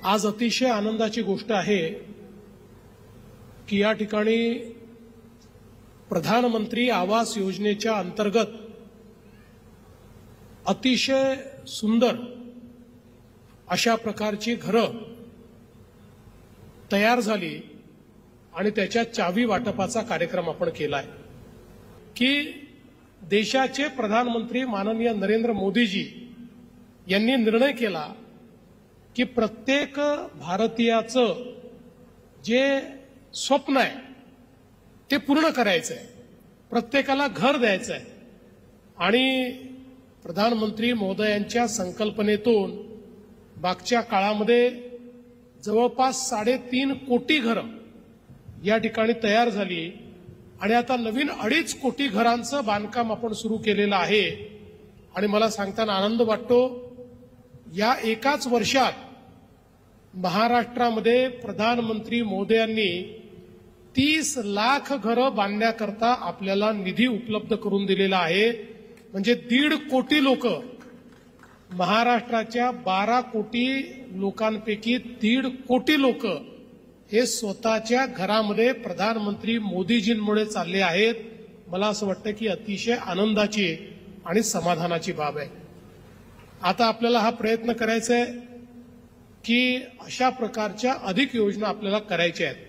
आज अतिशय आनंदाची गोष्ट आहे की या ठिकाणी प्रधानमंत्री आवास योजनेच्या अंतर्गत अतिशय सुंदर अशा प्रकारची घरं तयार झाली आणि त्याच्या चावी वाटपाचा कार्यक्रम आपण केलाय की देशाचे प्रधानमंत्री माननीय नरेंद्र मोदीजी यांनी निर्णय केला की प्रत्येक भारतीयाचं जे स्वप्न आहे ते पूर्ण करायचं आहे, प्रत्येकाला घर द्यायचं आहे आणि प्रधानमंत्री महोदयांच्या संकल्पनेतून मागच्या काळामध्ये जवळपास 3.5 कोटी घरं या ठिकाणी तयार झाली आणि आता नवीन 2.5 कोटी घरांचं बांधकाम आपण सुरू केलेलं आहे आणि मला सांगताना आनंद वाटतो या एकाच वर्षात महाराष्ट्रामध्ये प्रधानमंत्री मोदयांनी 30 लाख घरं बांधण्याकरता आपल्याला निधी उपलब्ध करून दिलेला आहे। म्हणजे 1.5 कोटी लोक, महाराष्ट्राच्या 12 कोटी लोकांपैकी 1.5 कोटी लोक हे स्वतःच्या घरामध्ये प्रधानमंत्री मोदीजींमुळे चालले आहेत। मला असं वाटतं की अतिशय आनंदाची आणि समाधानाची बाब आहे। आता आपल्याला हा प्रयत्न करायचा आहे की अशा प्रकारच्या अधिक योजना आपल्याला करायच्या आहेत।